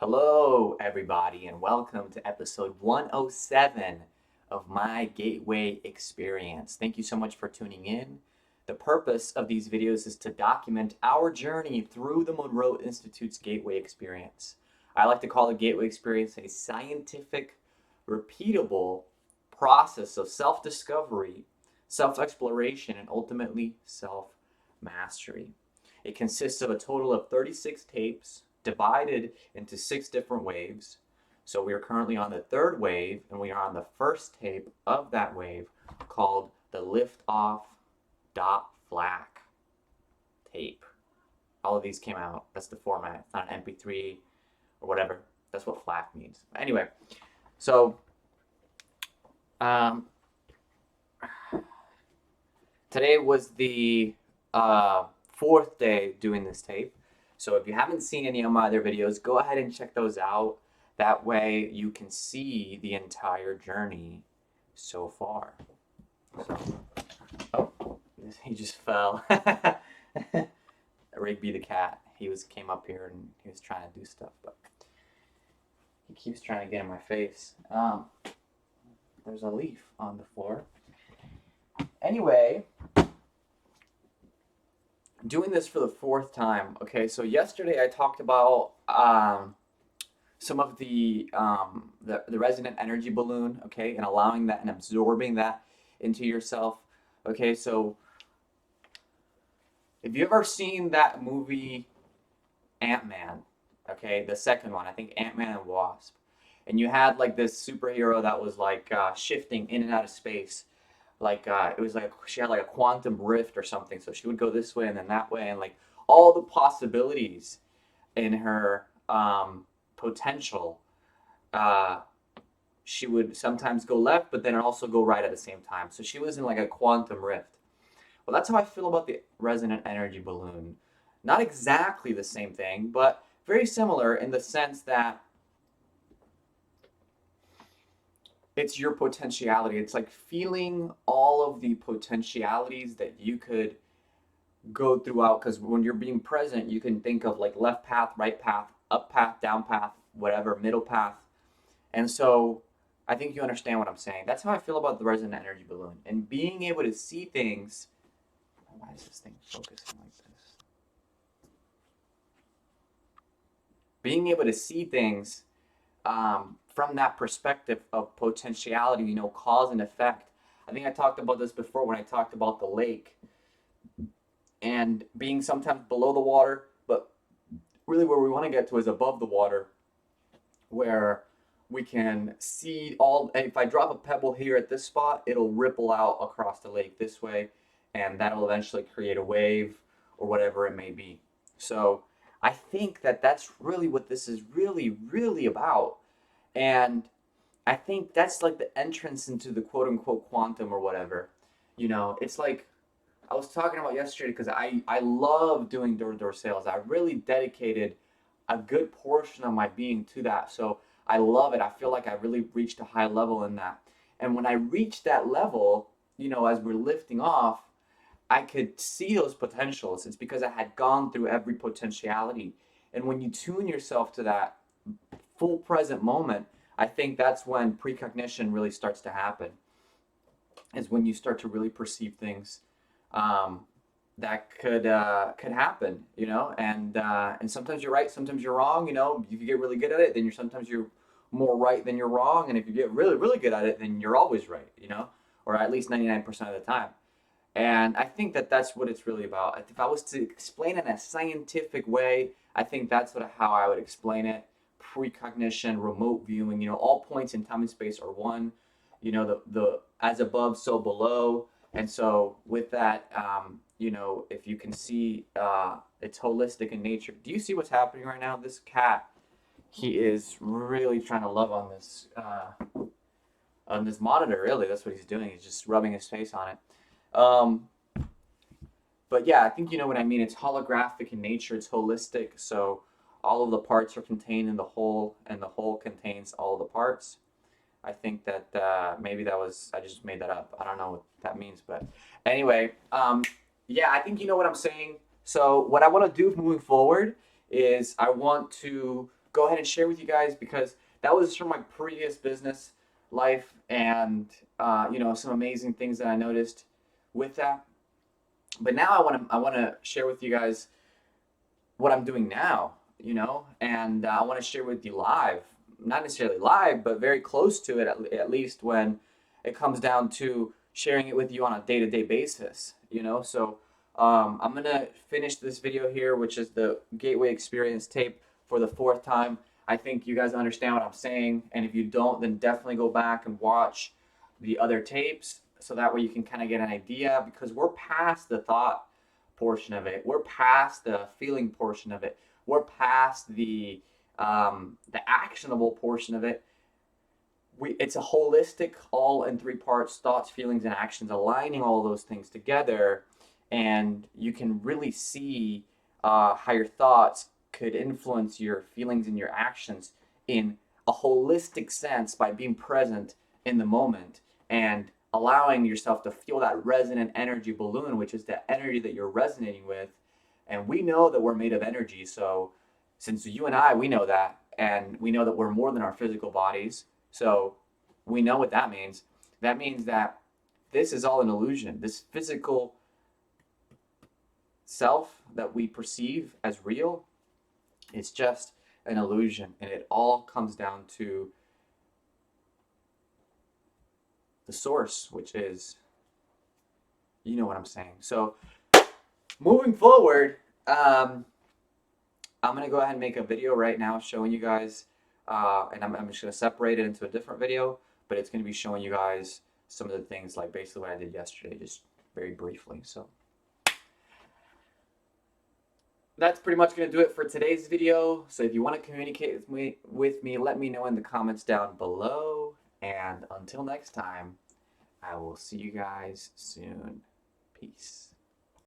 Hello, everybody, and welcome to episode 107 of my Gateway Experience. Thank you so much for tuning in. The purpose of these videos is to document our journey through the Monroe Institute's Gateway Experience. I like to call the Gateway Experience a scientific, repeatable process of self discovery, self exploration, and ultimately self mastery. It consists of a total of 36 tapes divided into 6 different waves. So we are currently on the third wave, and we are on the first tape of that wave called the Liftoff dot FLAC tape. All of these came out. That's the format. It's not an MP3 or whatever. That's what FLAC means. Anyway, so um, today was the fourth day doing this tape. So if you haven't seen any of my other videos, go ahead and check those out. That way you can see the entire journey so far. So, oh, he just fell. Rigby the cat. He came up here and he was trying to do stuff, but he keeps trying to get in my face. There's a leaf on the floor. Anyway, doing this for the fourth time. Okay, so yesterday I talked about some of the resonant energy balloon, okay, and allowing that and absorbing that into yourself. Okay, so if you ever seen that movie Ant-Man, okay, the second one, I think Ant-Man and Wasp, and you had like this superhero that was like shifting in and out of space, like it was like she had like a quantum rift or something, so she would go this way and then that way, and like all the possibilities in her potential, uh, she would sometimes go left but then also go right at the same time, so she was in like a quantum rift. Well, that's how I feel about the resonant energy balloon. Not exactly the same thing, but very similar in the sense that it's your potentiality. It's like feeling all of the potentialities that you could go throughout, because when you're being present, you can think of like left path, right path, up path, down path, whatever, middle path. And so I think you understand what I'm saying. That's how I feel about the resonant energy balloon and being able to see things. Why is this thing focusing like this? Being able to see things from that perspective of potentiality, cause and effect. I think I talked about this before when I talked about the lake and being sometimes below the water, but really where we want to get to is above the water, where we can see all. If I drop a pebble here at this spot, it'll ripple out across the lake this way, and that'll eventually create a wave or whatever it may be. So I think that that's really what this is really, really about. And I think that's like the entrance into the quote unquote quantum or whatever. It's like I was talking about yesterday, because I love doing door-to-door sales. I really dedicated a good portion of my being to that. So I love it. I feel like I really reached a high level in that. And when I reached that level, as we're lifting off, I could see those potentials. It's because I had gone through every potentiality. And when you tune yourself to that full present moment, I think that's when precognition really starts to happen. Is when you start to really perceive things that could happen, and sometimes you're right, sometimes you're wrong. If you get really good at it, then you're more right than you're wrong, and if you get really really good at it, then you're always right, or at least 99% of the time. And I think that that's what it's really about. If I was to explain it in a scientific way, I think that's how I would explain it. Precognition, remote viewing, all points in time and space are one. The as above, so below. And so with that, if you can see, it's holistic in nature. Do you see what's happening right now? This cat, he is really trying to love on this monitor. Really, that's what he's doing. He's just rubbing his face on it. Um, but yeah, I think you know what I mean. It's holographic in nature. It's holistic. So all of the parts are contained in the whole, and the whole contains all of the parts. I think that maybe I just made that up. I don't know what that means, but anyway, yeah, I think you know what I'm saying. So what I want to do moving forward is I want to go ahead and share with you guys because that was from my previous business life, and some amazing things that I noticed with that. But now I want to share with you guys what I'm doing now, and I want to share with you live, not necessarily live, but very close to it at least when it comes down to sharing it with you on a day-to-day basis, So I'm gonna finish this video here, which is the Gateway Experience tape for the fourth time. I think you guys understand what I'm saying, and if you don't, then definitely go back and watch the other tapes so that way you can kind of get an idea because we're past the thought portion of it. We're past the feeling portion of it. We're past the actionable portion of it. It's a holistic, all in three parts: thoughts, feelings, and actions, aligning all those things together, and you can really see how your thoughts could influence your feelings and your actions in a holistic sense by being present in the moment and allowing yourself to feel that resonant energy balloon, which is the energy that you're resonating with. And we know that we're made of energy. So since you and I, we know that, and we know that we're more than our physical bodies. So we know what that means. That means that this is all an illusion. This physical self that we perceive as real, it's just an illusion. And it all comes down to the source, which is, you know what I'm saying. So moving forward, I'm going to go ahead and make a video right now showing you guys, and I'm just going to separate it into a different video, but it's going to be showing you guys some of the things like basically what I did yesterday, just very briefly. So that's pretty much going to do it for today's video. So if you want to communicate with me, let me know in the comments down below. And until next time, I will see you guys soon. Peace.